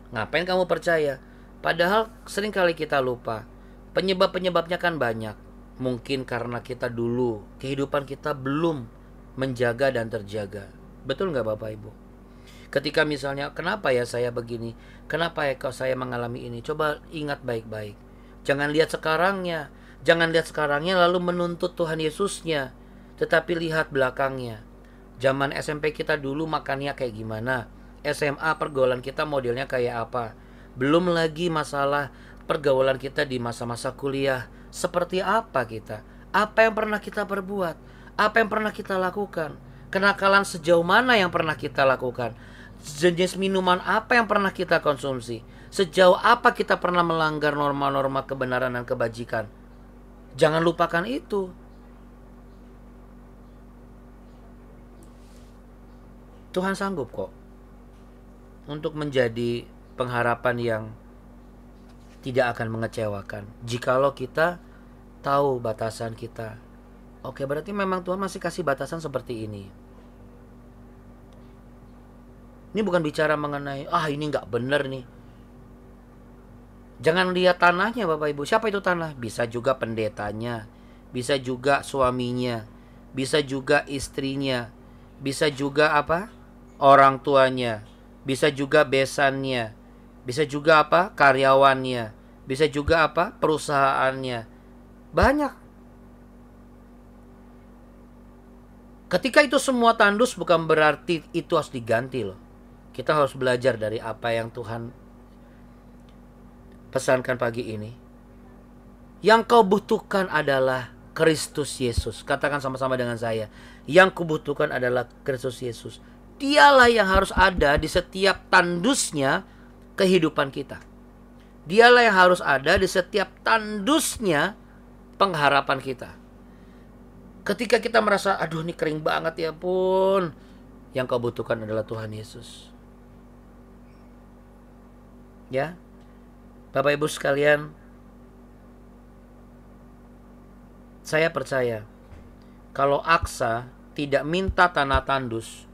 Ngapain kamu percaya? Padahal seringkali kita lupa, penyebab-penyebabnya kan banyak. Mungkin karena kita dulu, kehidupan kita belum menjaga dan terjaga. Betul nggak Bapak Ibu? Ketika misalnya, kenapa ya saya begini? Kenapa ya kok saya mengalami ini? Coba ingat baik-baik. Jangan lihat sekarangnya. Jangan lihat sekarangnya lalu menuntut Tuhan Yesusnya. Tetapi lihat belakangnya. Zaman SMP kita dulu makannya kayak gimana? SMA pergaulan kita modelnya kayak apa? Belum lagi masalah pergaulan kita di masa-masa kuliah. Seperti apa kita? Apa yang pernah kita perbuat? Apa yang pernah kita lakukan? Kenakalan sejauh mana yang pernah kita lakukan? Jenis minuman apa yang pernah kita konsumsi? Sejauh apa kita pernah melanggar norma-norma kebenaran dan kebajikan? Jangan lupakan itu. Tuhan sanggup kok untuk menjadi pengharapan yang tidak akan mengecewakan jikalau kita tahu batasan kita. Oke, berarti memang Tuhan masih kasih batasan seperti ini. Ini bukan bicara mengenai ini nggak bener nih. Jangan lihat tanahnya Bapak Ibu. Siapa itu tanah? Bisa juga pendetanya, bisa juga suaminya, bisa juga istrinya, bisa juga apa? Orang tuanya, bisa juga besannya, bisa juga apa? Karyawannya, bisa juga apa? Perusahaannya. Banyak. Ketika itu semua tandus bukan berarti itu harus diganti loh. Kita harus belajar dari apa yang Tuhan pesankan pagi ini. Yang kau butuhkan adalah Kristus Yesus. Katakan sama-sama dengan saya. Yang kubutuhkan adalah Kristus Yesus. Dialah yang harus ada di setiap tandusnya kehidupan kita. Dialah yang harus ada di setiap tandusnya pengharapan kita. Ketika kita merasa, aduh ini kering banget ya pun, yang kau butuhkan adalah Tuhan Yesus. Ya, Bapak Ibu sekalian, saya percaya kalau Aksa tidak minta tanah tandus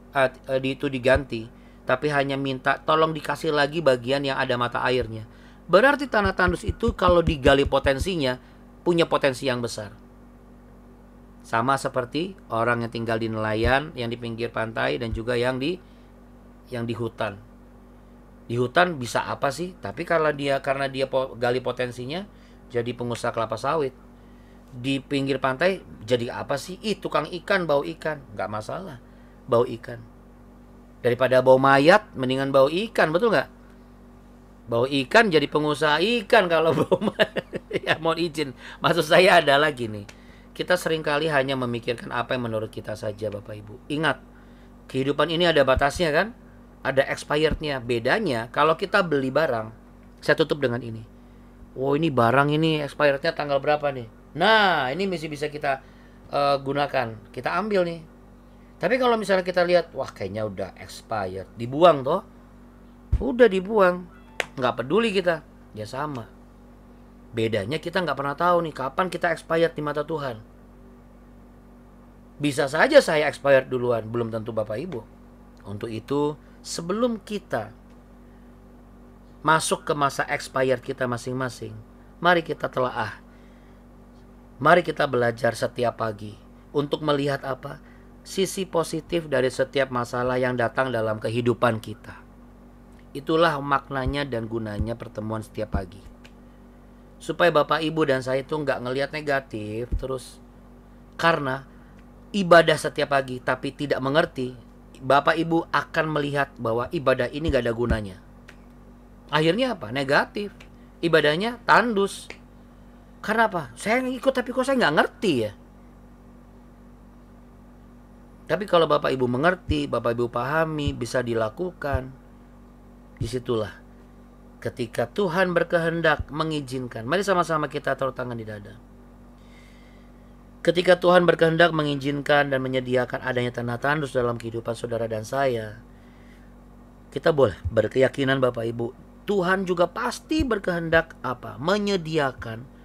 itu diganti, tapi hanya minta tolong dikasih lagi bagian yang ada mata airnya, berarti tanah tandus itu kalau digali potensinya punya potensi yang besar. Sama seperti orang yang tinggal di nelayan, yang di pinggir pantai, dan juga yang di hutan. Di hutan bisa apa sih? Tapi karena dia gali potensinya, jadi pengusaha kelapa sawit. Di pinggir pantai jadi apa sih? Tukang ikan, bau ikan. Nggak masalah, bau ikan. Daripada bau mayat, mendingan bau ikan, betul nggak? Bau ikan jadi pengusaha ikan kalau bau mayat. Ya, mohon izin. Maksud saya adalah gini. Kita seringkali hanya memikirkan apa yang menurut kita saja, Bapak Ibu. Ingat, kehidupan ini ada batasnya kan? Ada expirednya. Bedanya kalau kita beli barang, saya tutup dengan ini. Oh, ini barang ini expirednya tanggal berapa nih? Nah, ini masih bisa kita gunakan. Kita ambil nih. Tapi kalau misalnya kita lihat, wah kayaknya udah expired, dibuang toh. Udah dibuang. Nggak peduli kita. Ya sama. Bedanya kita nggak pernah tahu nih kapan kita expired di mata Tuhan. Bisa saja saya expired duluan, belum tentu Bapak Ibu. Untuk itu, sebelum kita masuk ke masa expired kita masing-masing, mari kita telaah. Mari kita belajar setiap pagi untuk melihat apa? Sisi positif dari setiap masalah yang datang dalam kehidupan kita. Itulah maknanya dan gunanya pertemuan setiap pagi. Supaya Bapak Ibu dan saya itu nggak ngelihat negatif terus. Karena ibadah setiap pagi tapi tidak mengerti, Bapak Ibu akan melihat bahwa ibadah ini nggak ada gunanya. Akhirnya apa? Negatif. Ibadahnya tandus. Karena apa? Saya ikut tapi kok saya nggak ngerti ya. Tapi kalau Bapak Ibu mengerti, Bapak Ibu pahami, bisa dilakukan, disitulah ketika Tuhan berkehendak mengizinkan. Mari sama-sama kita taruh tangan di dada. Ketika Tuhan berkehendak mengizinkan dan menyediakan adanya tanda tandus dalam kehidupan saudara dan saya, kita boleh berkeyakinan Bapak Ibu, Tuhan juga pasti berkehendak apa? Menyediakan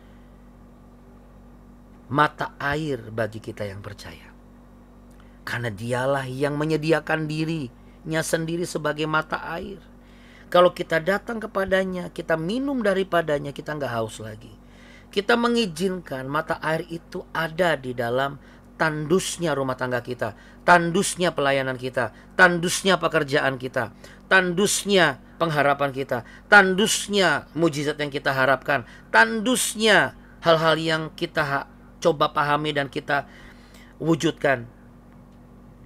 mata air bagi kita yang percaya. Karena dialah yang menyediakan dirinya sendiri sebagai mata air. Kalau kita datang kepadanya, kita minum daripadanya, kita nggak haus lagi. Kita mengizinkan mata air itu ada di dalam tandusnya rumah tangga kita, tandusnya pelayanan kita, tandusnya pekerjaan kita, tandusnya pengharapan kita, tandusnya mujizat yang kita harapkan, tandusnya hal-hal yang kita coba pahami dan kita wujudkan.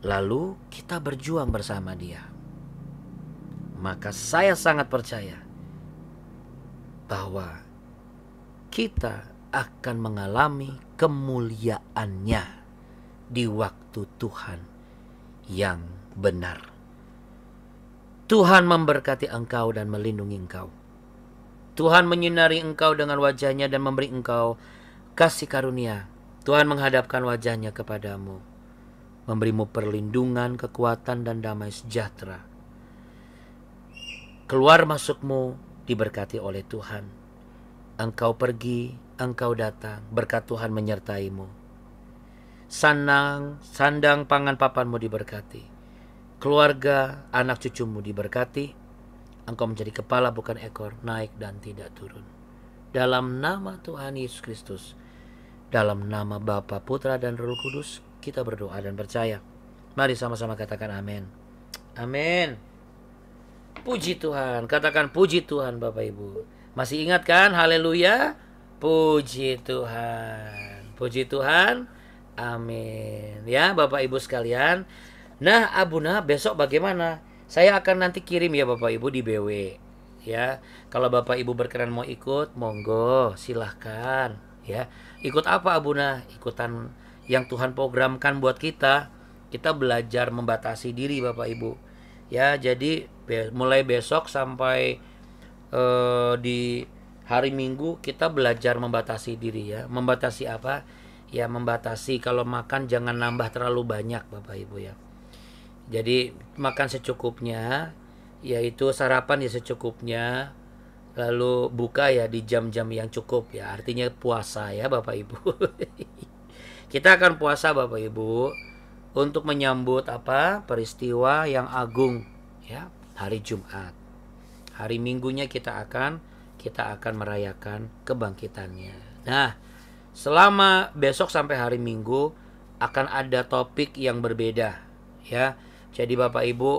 Lalu kita berjuang bersama dia. Maka saya sangat percaya bahwa kita akan mengalami kemuliaannya di waktu Tuhan yang benar. Tuhan memberkati engkau dan melindungi engkau. Tuhan menyinari engkau dengan wajahnya dan memberi engkau kasih karunia. Tuhan menghadapkan wajahnya kepadamu, memberimu perlindungan, kekuatan, dan damai sejahtera. Keluar masukmu diberkati oleh Tuhan. Engkau pergi, engkau datang, berkat Tuhan menyertaimu. Sandang pangan papanmu diberkati. Keluarga, anak cucumu diberkati. Engkau menjadi kepala bukan ekor, naik dan tidak turun. Dalam nama Tuhan Yesus Kristus, dalam nama Bapa, Putra, dan Roh Kudus, kita berdoa dan percaya. Mari sama-sama katakan amin. Amin. Puji Tuhan. Katakan puji Tuhan Bapak Ibu. Masih ingat kan? Haleluya. Puji Tuhan. Puji Tuhan. Amin. Ya Bapak Ibu sekalian. Nah Abuna besok bagaimana? Saya akan nanti kirim ya Bapak Ibu di BW. Ya. Kalau Bapak Ibu berkenan mau ikut, monggo silahkan. Ya. Ikut apa Abuna? Ikutan yang Tuhan programkan buat kita. Kita belajar membatasi diri Bapak Ibu. Ya, jadi mulai besok sampai di hari Minggu kita belajar membatasi diri ya. Membatasi apa? Ya membatasi kalau makan jangan nambah terlalu banyak Bapak Ibu ya. Jadi makan secukupnya, yaitu sarapan ya secukupnya. Lalu buka ya di jam-jam yang cukup ya. Artinya puasa ya Bapak Ibu. Kita akan puasa Bapak Ibu untuk menyambut apa? Peristiwa yang agung ya, hari Jumat. Hari Minggunya kita akan merayakan kebangkitannya. Nah, selama besok sampai hari Minggu akan ada topik yang berbeda ya. Jadi Bapak Ibu,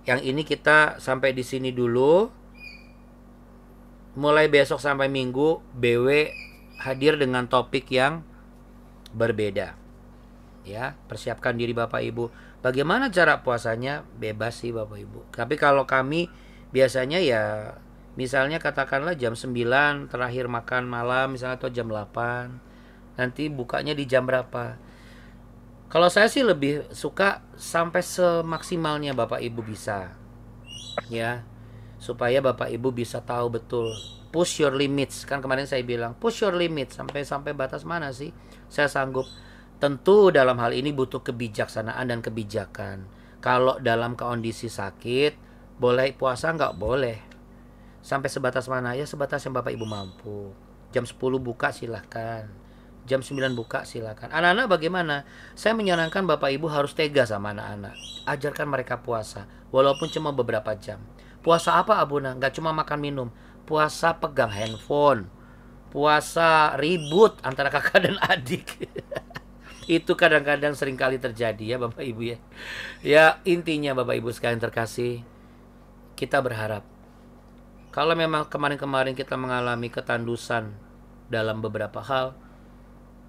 yang ini kita sampai di sini dulu. Mulai besok sampai Minggu BW hadir dengan topik yang berbeda. Ya, persiapkan diri Bapak Ibu. Bagaimana cara puasanya? Bebas sih Bapak Ibu. Tapi kalau kami biasanya ya Misalnya katakanlah jam 9 terakhir makan malam misalnya, atau jam 8. Nanti bukanya di jam berapa? Kalau saya sih lebih suka sampai semaksimalnya Bapak Ibu bisa, ya. Supaya Bapak Ibu bisa tahu betul push your limits. Kan kemarin saya bilang push your limits, sampai batas mana sih saya sanggup. Tentu dalam hal ini butuh kebijaksanaan dan kebijakan. Kalau dalam kondisi sakit boleh puasa, nggak boleh. Sampai sebatas mana? Ya sebatas yang Bapak Ibu mampu. Jam 10 buka silahkan, jam 9 buka silakan. Anak-anak bagaimana? Saya menyarankan Bapak Ibu harus tega sama anak-anak. Ajarkan mereka puasa, walaupun cuma beberapa jam. Puasa apa Abuna? Nggak cuma makan minum. Puasa pegang handphone. Puasa ribut antara kakak dan adik. Itu kadang-kadang seringkali terjadi ya Bapak Ibu ya. Ya intinya Bapak Ibu sekalian terkasih, kita berharap kalau memang kemarin-kemarin kita mengalami ketandusan dalam beberapa hal,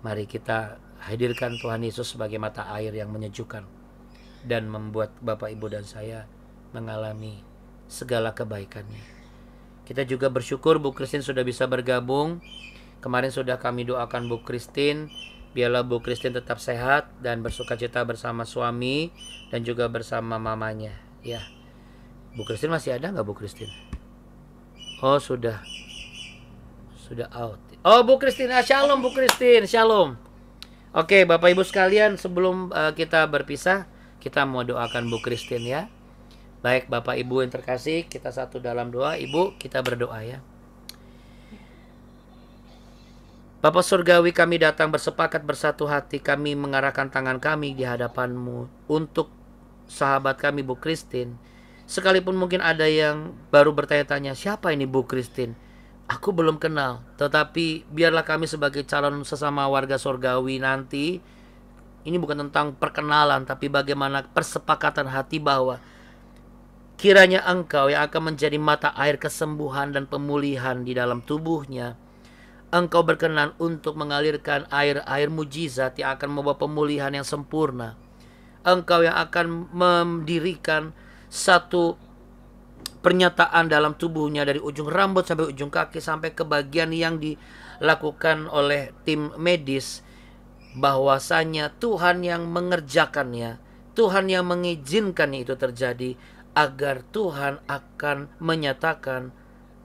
mari kita hadirkan Tuhan Yesus sebagai mata air yang menyejukkan dan membuat Bapak Ibu dan saya mengalami segala kebaikannya. Kita juga bersyukur Bu Christine sudah bisa bergabung. Kemarin sudah kami doakan Bu Christine, biarlah Bu Christine tetap sehat dan bersukacita bersama suami dan juga bersama mamanya. Ya, Bu Christine masih ada nggak Bu Christine? Oh sudah out. Oh Bu Christine, shalom Bu Christine, shalom. Oke Bapak Ibu sekalian, sebelum kita berpisah, kita mau doakan Bu Christine ya. Baik Bapak Ibu yang terkasih, kita satu dalam doa. Ibu, kita berdoa ya. Bapa Surgawi, kami datang bersepakat bersatu hati, kami mengarahkan tangan kami di hadapan-Mu untuk sahabat kami Bu Christine. Sekalipun mungkin ada yang baru bertanya-tanya, siapa ini Bu Christine? Aku belum kenal, tetapi biarlah kami sebagai calon sesama warga surgawi nanti, ini bukan tentang perkenalan, tapi bagaimana persepakatan hati bahwa kiranya Engkau yang akan menjadi mata air kesembuhan dan pemulihan di dalam tubuhnya. Engkau berkenan untuk mengalirkan air-air mujizat yang akan membawa pemulihan yang sempurna. Engkau yang akan mendirikan satu pernyataan dalam tubuhnya dari ujung rambut sampai ujung kaki, sampai ke bagian yang dilakukan oleh tim medis, bahwasanya Tuhan yang mengerjakannya, Tuhan yang mengizinkannya itu terjadi, agar Tuhan akan menyatakan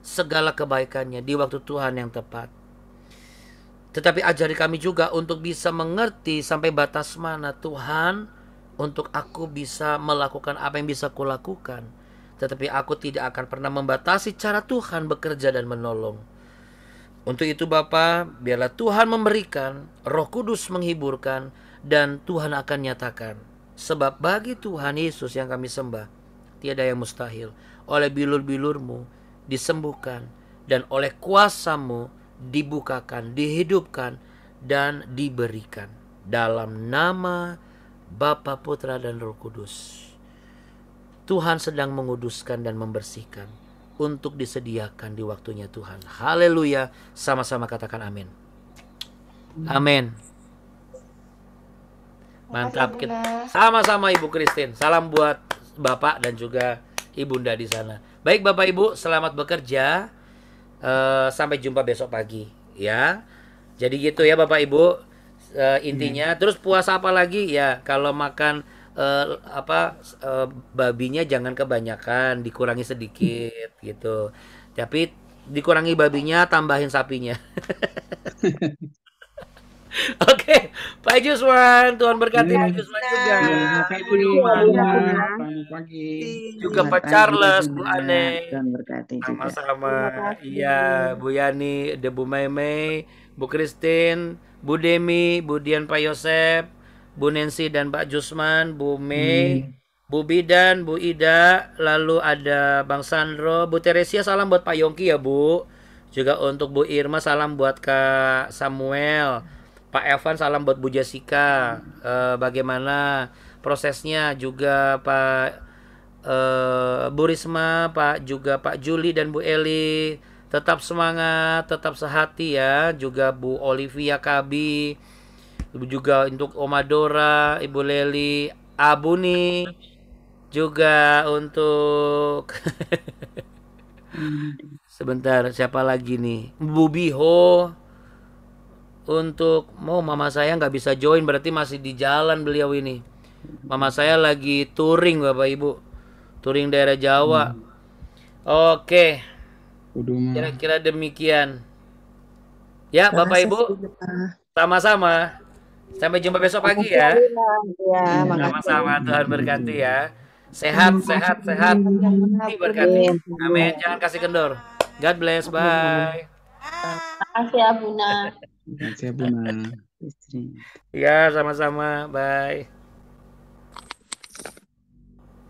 segala kebaikannya di waktu Tuhan yang tepat. Tetapi ajari kami juga untuk bisa mengerti sampai batas mana Tuhan untuk aku bisa melakukan apa yang bisa kulakukan. Tetapi aku tidak akan pernah membatasi cara Tuhan bekerja dan menolong. Untuk itu Bapa, biarlah Tuhan memberikan, Roh Kudus menghiburkan, dan Tuhan akan nyatakan. Sebab bagi Tuhan Yesus yang kami sembah, tiada yang mustahil. Oleh bilur-bilur-Mu disembuhkan, dan oleh kuasa-Mu dibukakan, dihidupkan, dan diberikan. Dalam nama Bapa, Putra, dan Roh Kudus. Tuhan sedang menguduskan dan membersihkan untuk disediakan di waktunya Tuhan. Haleluya. Sama-sama katakan amin. Amin. Mantap. Sama-sama Ibu Christine. Salam buat Bapak dan juga Ibunda di sana. Baik Bapak Ibu, selamat bekerja. Sampai jumpa besok pagi ya. Jadi gitu ya Bapak Ibu, intinya. Terus puasa apa lagi ya? Kalau makan babinya jangan kebanyakan, dikurangi sedikit gitu. Tapi dikurangi babinya, tambahin sapinya. Oke, Pak Juswan, Tuhan berkati Pak Juswan juga. Pak Ibu di rumah. Selamat pagi. Juga Pak Charles, Bu Ane. Tuhan berkati juga. Sama-sama. Iya, Bu Yani, Bu Mei, Bu Christine, Bu Demi, Bu Dian, Pak Yosep, Bu Nancy dan Pak Jusman, Bu Mei, Bu Bidan, Bu Ida, lalu ada Bang Sandro, Bu Teresia, salam buat Pak Yongki ya Bu. Juga untuk Bu Irma, salam buat Kak Samuel. Pak Evan, salam buat Bu Jessica. Bagaimana prosesnya juga Pak Bu Risma, juga Pak Juli dan Bu Eli. Tetap semangat, tetap sehati ya. Juga Bu Olivia Kabi, juga untuk Oma Dora, Ibu Leli, Abuni, juga untuk Sebentar, siapa lagi nih? Bu Biho. Untuk mama saya nggak bisa join, berarti masih di jalan beliau ini. Mama saya lagi touring Bapak Ibu. Touring daerah Jawa. Oke, kira-kira demikian. Ya, Bapak Ibu, sama-sama. Sampai jumpa besok pagi ya. Ya, Sama-sama, Tuhan berkati ya. Sehat, sehat, sehat. Diberkati. Amin. Jangan kasih kendor. God bless. Bye. Makasih ya Buna. Terima kasih, Buna. Ya, sama-sama. Bye.